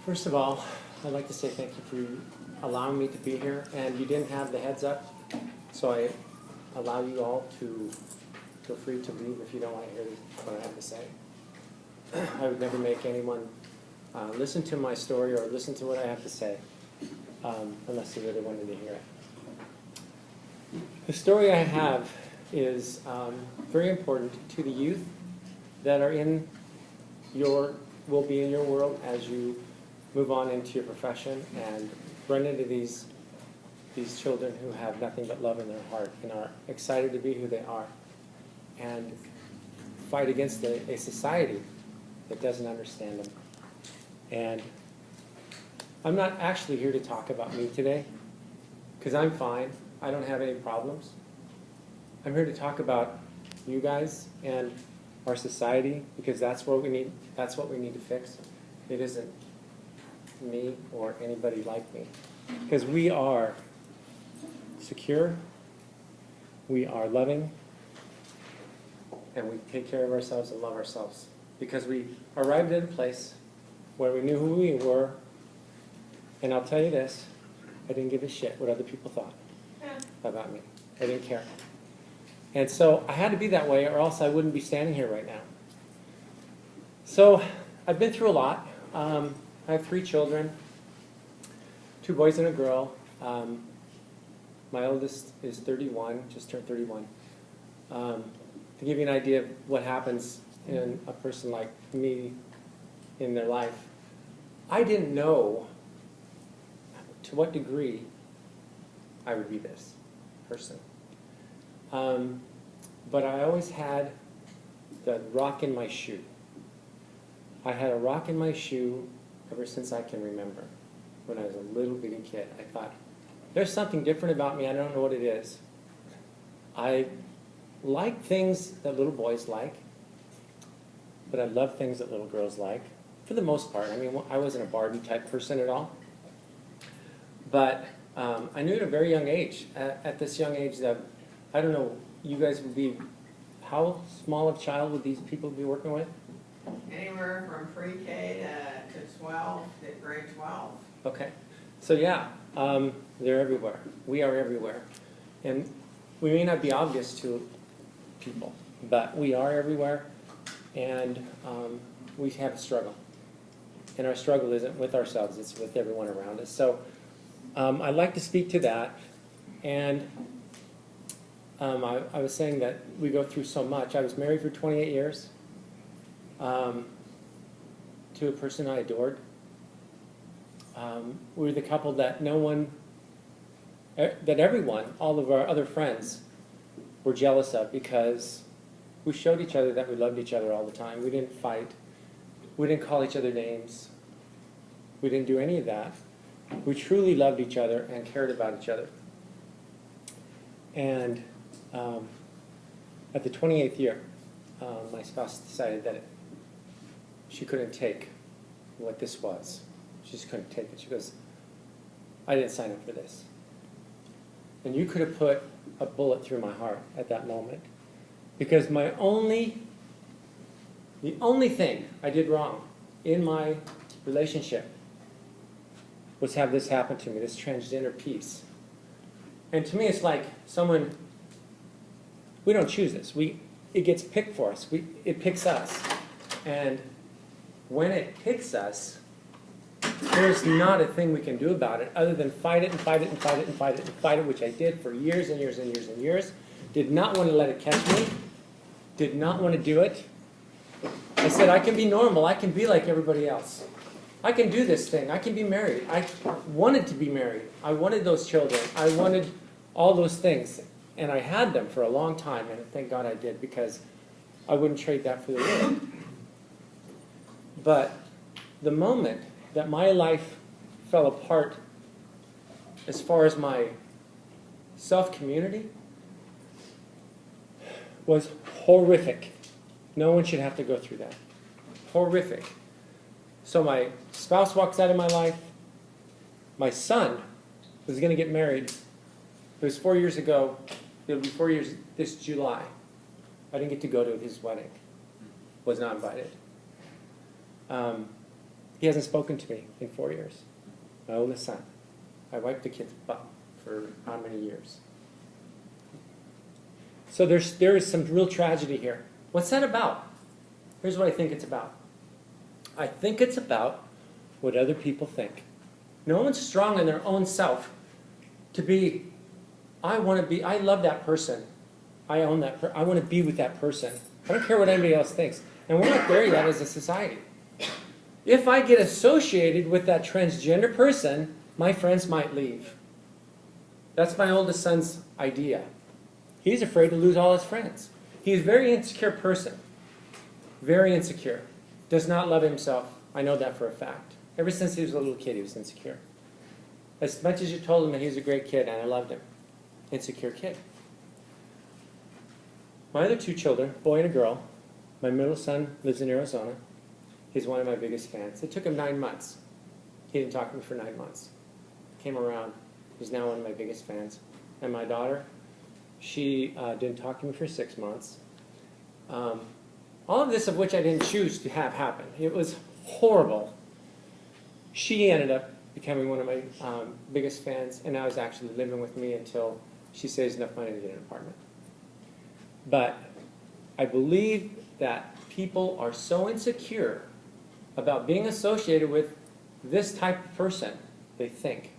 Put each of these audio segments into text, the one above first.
First of all, I'd like to say thank you for allowing me to be here. And you didn't have the heads up, so I allow you all to feel free to leave if you don't want to hear what I have to say. I would never make anyone listen to my story or listen to what I have to say unless they really wanted to hear it. The story I have is very important to the youth that are will be in your world as you move on into your profession and run into these children who have nothing but love in their heart and are excited to be who they are and fight against a society that doesn't understand them. And I'm not actually here to talk about me today because I'm fine. I don't have any problems. I'm here to talk about you guys and our society because that's what we need. That's what we need to fix. It isn't me or anybody like me, because we are secure, we are loving, and we take care of ourselves and love ourselves because we arrived at a place where we knew who we were. And I'll tell you this, I didn't give a shit what other people thought about me. I didn't care. And so I had to be that way or else I wouldn't be standing here right now. So I've been through a lot. I have 3 children, 2 boys and a girl. My oldest is 31, just turned 31. To give you an idea of what happens in a person like me in their life, I didn't know to what degree I would be this person. But I always had the rock in my shoe. I had a rock in my shoe ever since I can remember. When I was a little bitty kid, I thought, there's something different about me, I don't know what it is. I like things that little boys like, but I love things that little girls like, for the most part. I mean, I wasn't a Barbie type person at all. But I knew at a very young age, at this young age, that, I don't know, you guys would be, how small of a child would these people be working with? Anywhere from pre-K to 12, to grade 12. Okay. So yeah, they're everywhere. We are everywhere. And we may not be obvious to people, but we are everywhere, and we have a struggle. And our struggle isn't with ourselves, it's with everyone around us. So I'd like to speak to that. And I was saying that we go through so much. I was married for 28 years to a person I adored. We were the couple that that everyone, all of our other friends, were jealous of because we showed each other that we loved each other all the time. We didn't fight. We didn't call each other names. We didn't do any of that. We truly loved each other and cared about each other. And at the 28th year, my spouse decided that she couldn't take what this was. She just couldn't take it. She goes, I didn't sign up for this. And you could have put a bullet through my heart at that moment. Because the only thing I did wrong in my relationship was have this happen to me, this transgender piece. And to me, it's like someone, we don't choose this. It gets picked for us. It picks us. And when it picks us, there's not a thing we can do about it other than fight it and fight it and fight it and fight it and fight it, which I did for years and years and years and years. Did not want to let it catch me. Did not want to do it. I said, I can be normal. I can be like everybody else. I can do this thing. I can be married. I wanted to be married. I wanted those children. I wanted all those things. And I had them for a long time, and thank God I did, because I wouldn't trade that for the world. But the moment that my life fell apart as far as my self-community was horrific. No one should have to go through that. Horrific. So my spouse walks out of my life. My son was going to get married. It was 4 years ago. It'll be 4 years this July. I didn't get to go to his wedding. Was not invited. He hasn't spoken to me in 4 years. My oldest son. I wiped the kid's butt for how many years? So there is some real tragedy here. What's that about? Here's what I think it's about. I think it's about what other people think. No one's strong in their own self to be, I love that person. I own that I want to be with that person. I don't care what anybody else thinks. And we're not there yet as a society. If I get associated with that transgender person, my friends might leave. That's my oldest son's idea. He's afraid to lose all his friends. He's a very insecure person. Very insecure. Does not love himself. I know that for a fact. Ever since he was a little kid, he was insecure. As much as you told him that he was a great kid, and I loved him. Insecure kid. My other two children, boy and a girl, my middle son lives in Arizona. He's one of my biggest fans. It took him 9 months. He didn't talk to me for 9 months. Came around. He's now one of my biggest fans. And my daughter, she didn't talk to me for 6 months. All of this of which I didn't choose to have happen. It was horrible. She ended up becoming one of my biggest fans, and now is actually living with me until she saves enough money to get an apartment. But I believe that people are so insecure about being associated with this type of person, they think,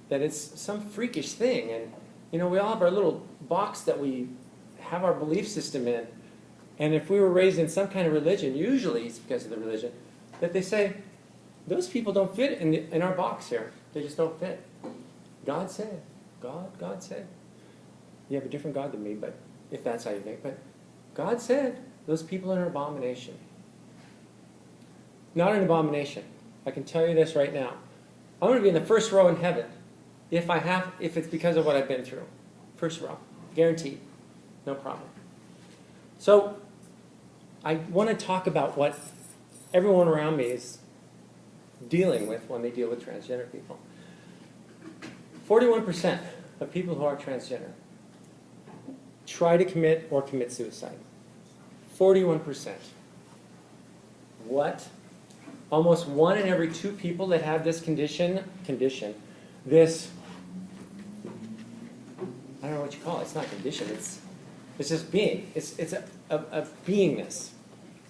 that it's some freakish thing. And, you know, we all have our little box that we have our belief system in. And if we were raised in some kind of religion, usually it's because of the religion, that they say, those people don't fit in our box here. They just don't fit. God said. God said. You have a different God than me, but if that's how you think. But God said, those people are an abomination. Not an abomination. I can tell you this right now. I'm going to be in the first row in heaven if it's because of what I've been through. First row. Guaranteed. No problem. So, I want to talk about what everyone around me is dealing with when they deal with transgender people. 41% of people who are transgender try to commit or commit suicide. 41%. What? Almost 1 in every 2 people that have this condition, this, I don't know what you call it, it's not condition, it's just being. It's a beingness,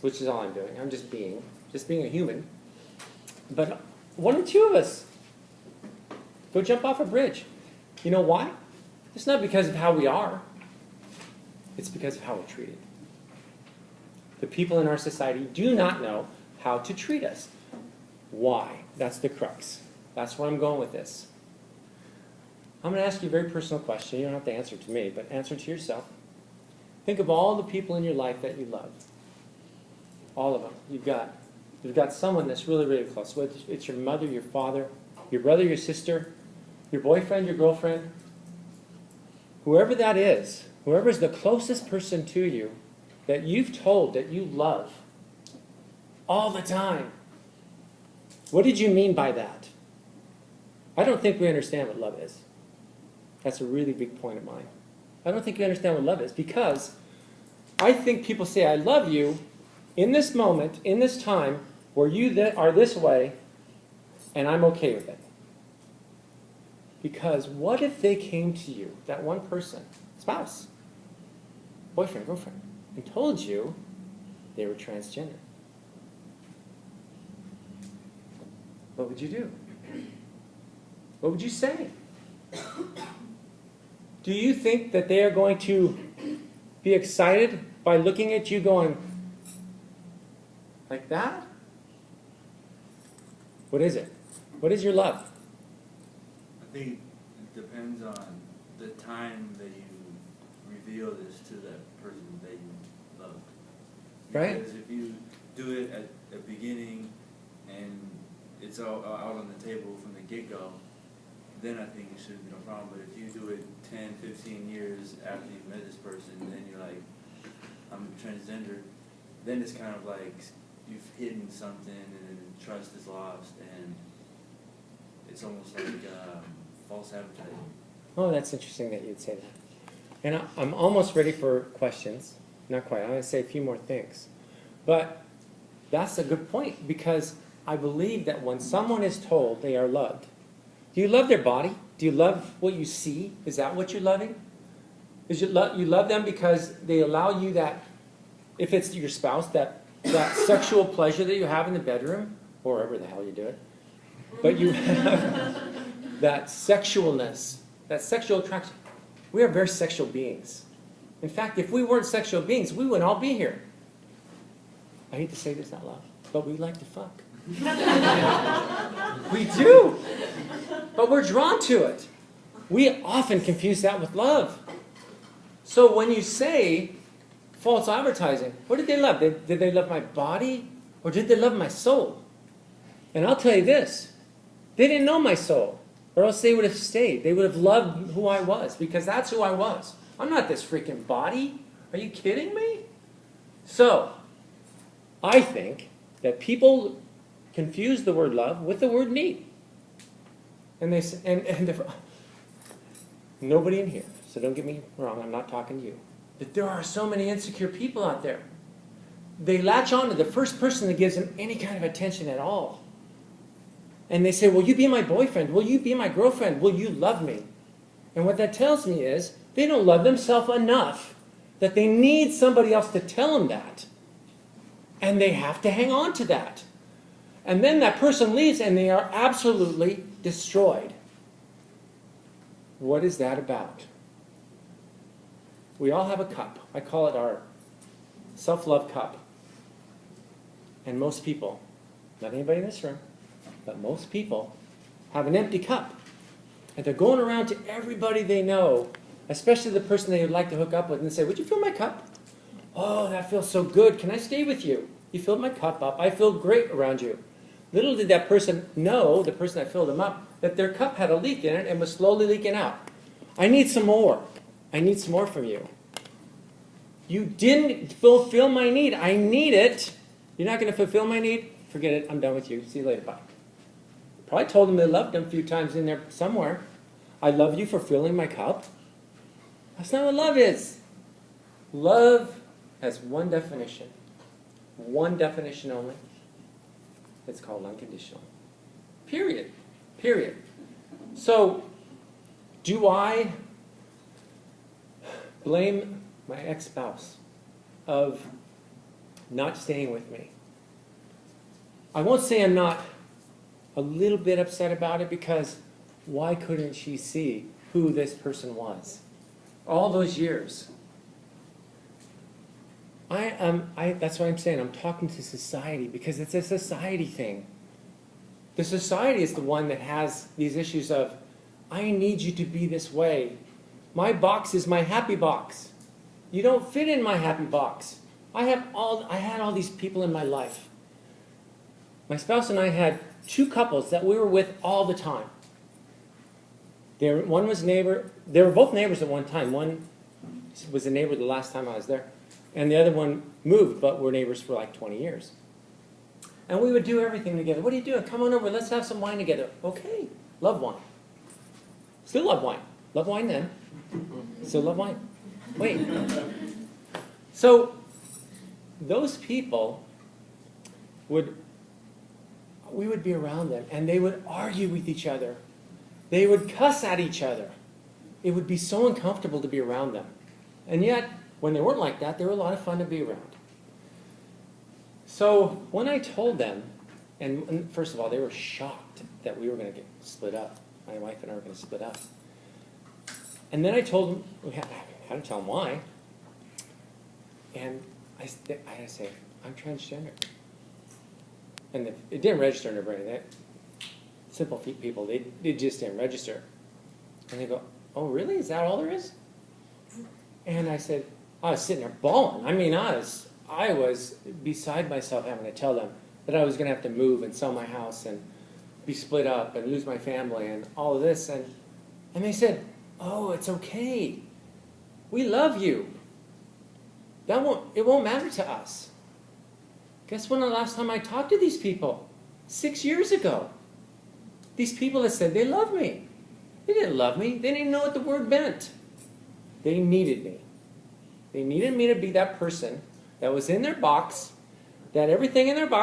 which is all I'm doing. I'm just being a human. But 1 or 2 of us go jump off a bridge. You know why? It's not because of how we are. It's because of how we're treated. The people in our society do not know how to treat us. Why? That's the crux. That's where I'm going with this. I'm going to ask you a very personal question. You don't have to answer to me, but answer to yourself. Think of all the people in your life that you love. All of them. You've got someone that's really, really close. Whether it's your mother, your father, your brother, your sister, your boyfriend, your girlfriend. Whoever that is, whoever's the closest person to you that you've told that you love all the time. What did you mean by that? I don't think we understand what love is. That's a really big point of mine. I don't think we understand what love is because I think people say, I love you in this moment, in this time, where you are this way, and I'm okay with it. Because what if they came to you, that one person, spouse, boyfriend, girlfriend, and told you they were transgender? What would you do? What would you say? Do you think that they are going to be excited by looking at you going like that? What is it? What is your love? I think it depends on the time that you reveal this to that person that you love. Right. Because if you do it at the beginning and it's all out on the table from the get-go, then I think it shouldn't be no problem. But if you do it 10, 15 years after you've met this person, and then you're like, I'm transgender, then it's kind of like you've hidden something and then trust is lost, and it's almost like false advertising. Oh, that's interesting that you'd say that. And I'm almost ready for questions. Not quite. I'm going to say a few more things. But That's a good point, because I believe that when someone is told they are loved, do you love their body? Do you love what you see? Is that what you're loving? Is you love them because they allow you that, if it's your spouse, that sexual pleasure that you have in the bedroom, or wherever the hell you do it, but you have that sexualness, that sexual attraction. We are very sexual beings. In fact, if we weren't sexual beings, we wouldn't all be here. I hate to say this out loud, but we like to fuck. We do. But we're drawn to it. We often confuse that with love. So when you say false advertising, what did they love? Did they love my body, or did they love my soul? And I'll tell you this, they didn't know my soul, or else they would have stayed. They would have loved who I was, because that's who I was. I'm not this freaking body. Are you kidding me? So, I think that people confuse the word love with the word need. And nobody in here, so don't get me wrong, I'm not talking to you. But there are so many insecure people out there. They latch on to the first person that gives them any kind of attention at all. And they say, will you be my boyfriend? Will you be my girlfriend? Will you love me? And what that tells me is they don't love themselves enough that they need somebody else to tell them that. And they have to hang on to that. And then that person leaves and they are absolutely destroyed. What is that about? We all have a cup. I call it our self-love cup. And most people, not anybody in this room, but most people have an empty cup. And they're going around to everybody they know, especially the person they would like to hook up with, and say, would you fill my cup? Oh, that feels so good. Can I stay with you? You filled my cup up. I feel great around you. Little did that person know, the person that filled them up, that their cup had a leak in it and was slowly leaking out. I need some more. I need some more from you. You didn't fulfill my need. I need it. You're not going to fulfill my need? Forget it. I'm done with you. See you later. Bye. Probably told them they loved him a few times in there somewhere. I love you for filling my cup. That's not what love is. Love has one definition. One definition only. It's called unconditional. Period. Period. So, do I blame my ex-spouse of not staying with me? I won't say I'm not a little bit upset about it, because why couldn't she see who this person was? All those years. That's what I'm saying. I'm talking to society, because it's a society thing. The society is the one that has these issues of, I need you to be this way. My box is my happy box. You don't fit in my happy box. I had all these people in my life. My spouse and I had 2 couples that we were with all the time. One was a neighbor. They were both neighbors at one time. One was a neighbor the last time I was there. And the other one moved, but were neighbors for like 20 years. And we would do everything together. What are you doing? Come on over. Let's have some wine together. Okay. Love wine. Still love wine. Love wine then. Still love wine. Wait. So, those people we would be around them, and they would argue with each other. They would cuss at each other. It would be so uncomfortable to be around them. And yet, when they weren't like that, they were a lot of fun to be around. So when I told them, and first of all, they were shocked that we were going to get split up. My wife and I were going to split up. And then I told them, I had to tell them why. And I had to say, I'm transgender. And it didn't register in their brain. Simple people, they just didn't register. And they go, oh, really? Is that all there is? And I said, I was sitting there bawling. I mean, I was beside myself having to tell them that I was going to have to move and sell my house and be split up and lose my family and all of this. And they said, oh, it's okay. We love you. It won't matter to us. Guess when the last time I talked to these people? 6 years ago. These people that said they love me. They didn't love me. They didn't even know what the word meant. They needed me. They needed me to be that person that was in their box, that everything in their box